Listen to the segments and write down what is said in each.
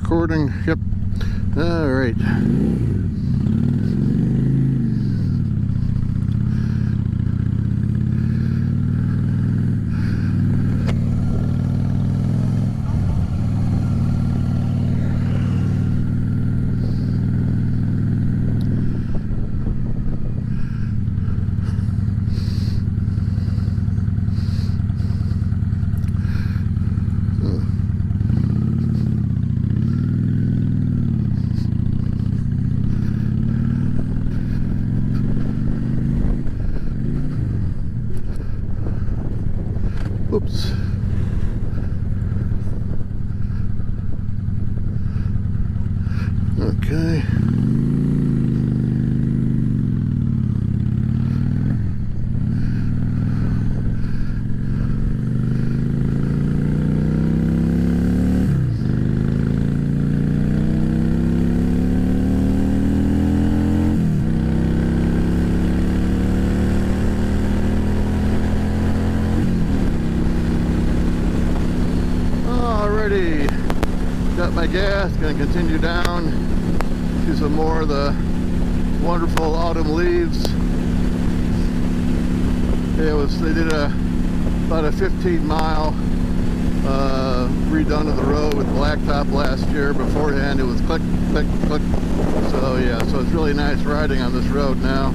recording. Yep. All right. Oops. Okay. Alrighty, got my gas, gonna continue down, see some more of the wonderful autumn leaves. They did about a 15-mile redone of the road with blacktop last year. Beforehand it was click, click, click. So yeah, so it's really nice riding on this road now.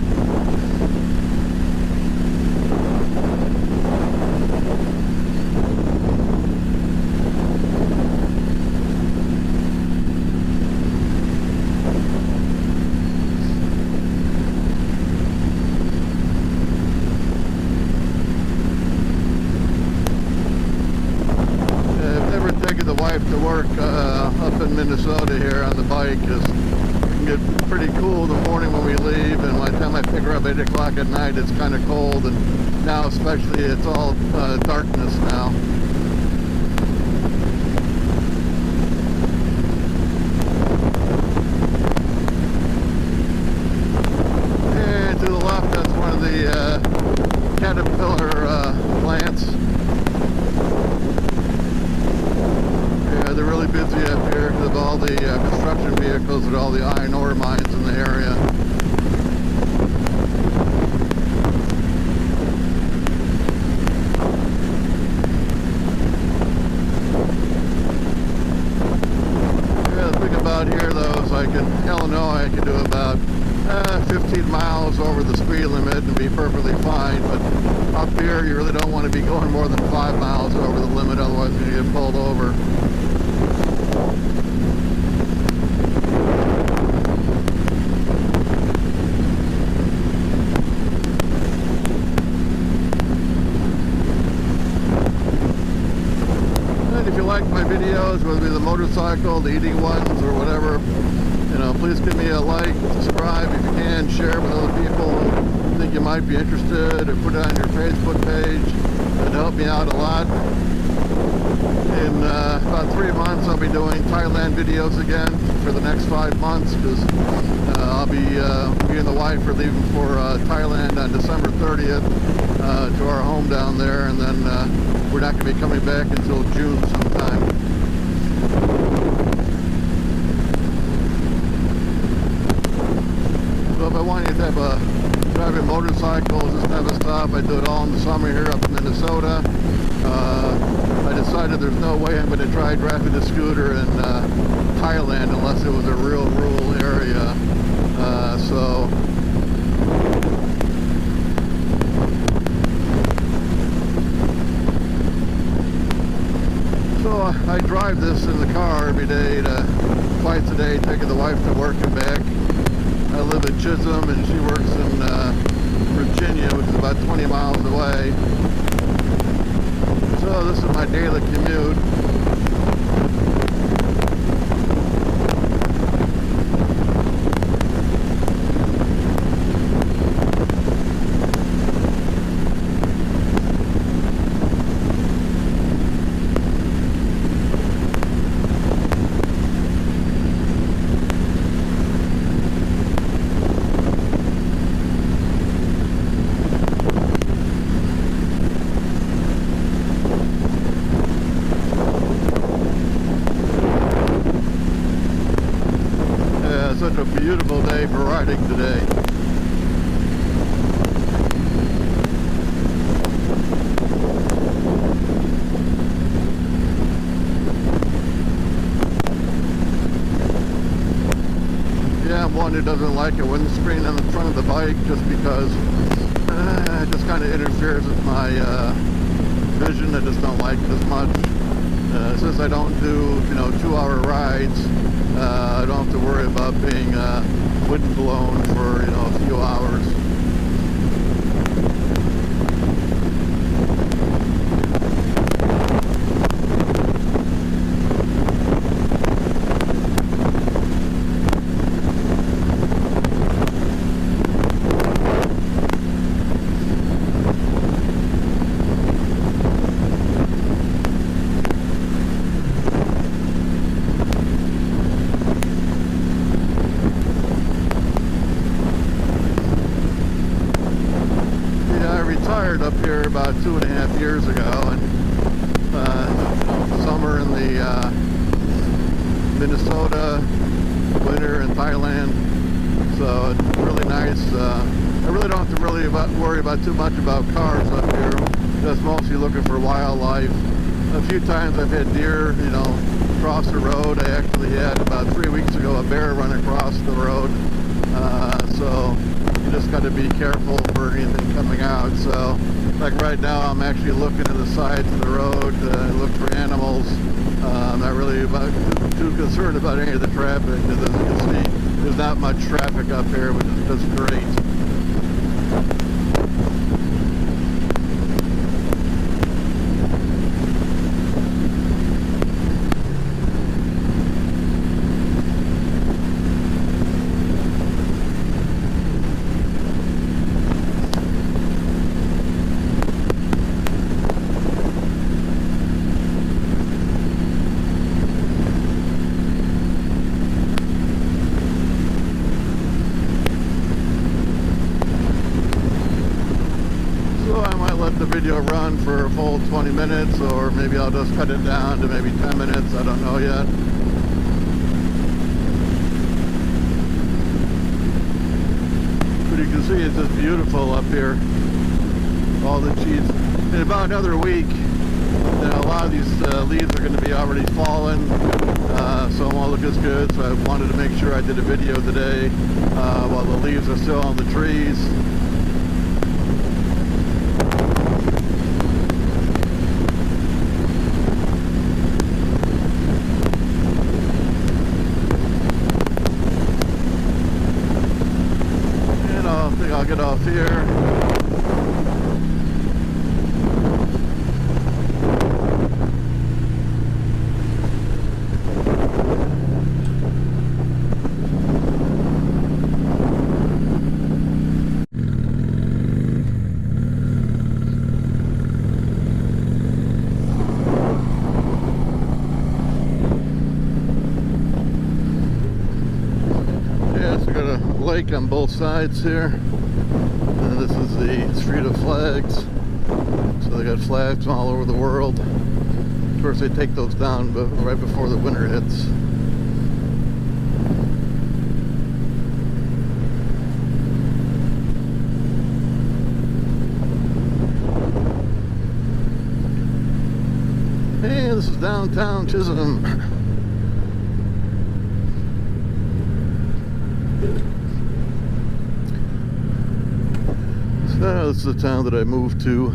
To work up in Minnesota here on the bike, because it can get pretty cool in the morning when we leave, and by the time I pick her up 8 o'clock at night it's kind of cold, and now especially it's all darkness now. And to the left, that's one of the Caterpillar plants. They're really busy up here because of all the construction vehicles and all the iron ore mines in the area. Yeah, the thing about here though is like in Illinois I can do about 15 miles over the speed limit and be perfectly fine, but up here you really don't want to be going more than 5 miles over the limit, otherwise you're going to get pulled over. If you like my videos, whether it be the motorcycle, the eating ones, or whatever, you know, please give me a like, subscribe if you can, share with other people who think you might be interested, or put it on your Facebook page. It'd help me out a lot. In about 3 months, I'll be doing Thailand videos again for the next 5 months, because I'll be, me and the wife are leaving for Thailand on December 30th to our home down there, and then we're not going to be coming back until June sometime. So if I want you to have a driving motorcycles, this type of stuff, I do it all in the summer here up in Minnesota. I decided there's no way I'm going to try driving a scooter in Thailand unless it was a real rural area. So I drive this in the car every day, twice a day, taking the wife to work and back. I live in Chisum and she works in Virginia, which is about 20 miles away. So this is my daily commute. beautiful day for riding today. Yeah, I'm one who doesn't like a windscreen on the front of the bike just because it just kind of interferes with my vision. I just don't like it as much. Since I don't do, 2-hour rides, I don't have to worry about being wind blown for, a few hours. Up here about 2.5 years ago, and summer in the Minnesota, winter in Thailand, so it's really nice. I really don't have to worry about too much about cars up here, just mostly looking for wildlife. A few times I've had deer, cross the road. I actually had about 3 weeks ago a bear run across the road, so you just got to be careful for anything coming out. So like right now I'm actually looking at the sides of the road to look for animals. I'm not really too concerned about any of the traffic, because as you can see, there's not much traffic up here, which is just great. Let the video run for a full 20 minutes, or maybe I'll just cut it down to maybe 10 minutes. I don't know yet. But you can see it's just beautiful up here. All the trees. In about another week, a lot of these leaves are going to be already fallen, so it won't look as good. So I wanted to make sure I did a video today while the leaves are still on the trees. I'll get off here. Yeah, so we got a lake on both sides here. And this is the Street of Flags. So they got flags all over the world. Of course, they take those down right before the winter hits. Hey, this is downtown Chisum. This is the town that I moved to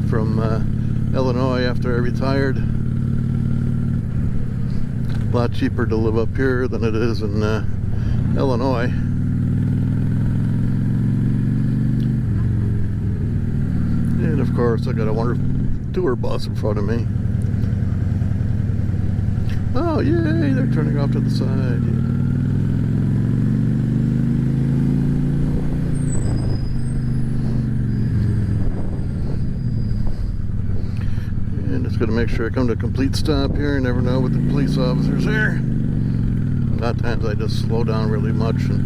from Illinois after I retired. A lot cheaper to live up here than it is in Illinois. And of course I got a wonderful tour bus in front of me. Oh yay, they're turning off to the side. Got to make sure I come to a complete stop here. You never know with the police officers here. A lot of times I just slow down really much and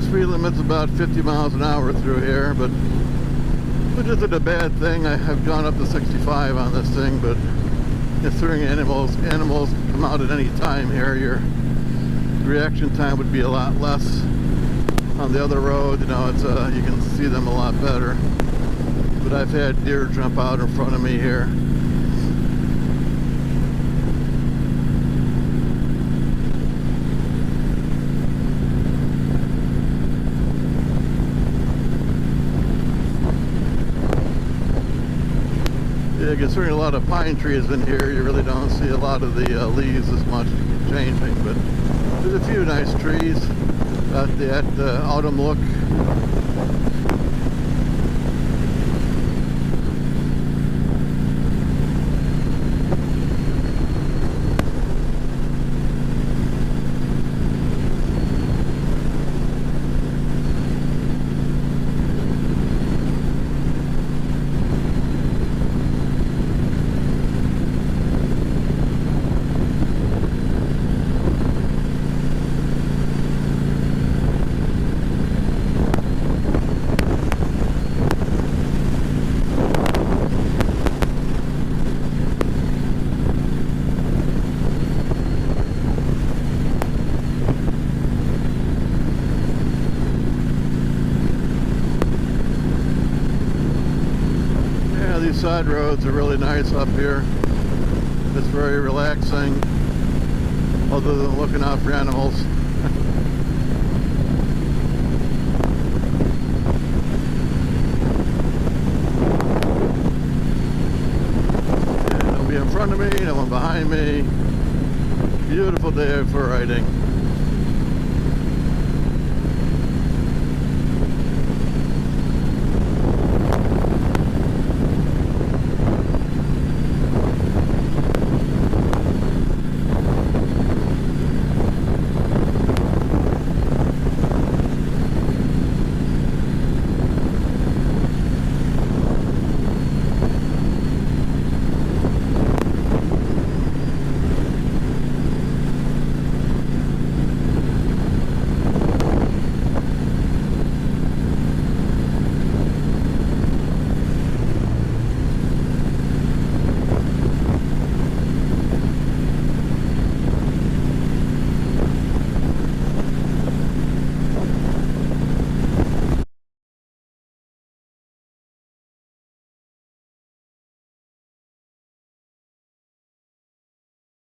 The speed limit's about 50 miles an hour through here, but which isn't a bad thing. I have gone up to 65 on this thing, but considering animals come out at any time here, your reaction time would be a lot less. On the other road, you know, it's you can see them a lot better. But I've had deer jump out in front of me here. Yeah, considering a lot of pine trees in here, you really don't see a lot of the leaves as much changing, but there's a few nice trees. Got that autumn look. These side roads are really nice up here. It's very relaxing, other than looking out for animals. Yeah, no one be in front of me, no one behind me. Beautiful day for riding.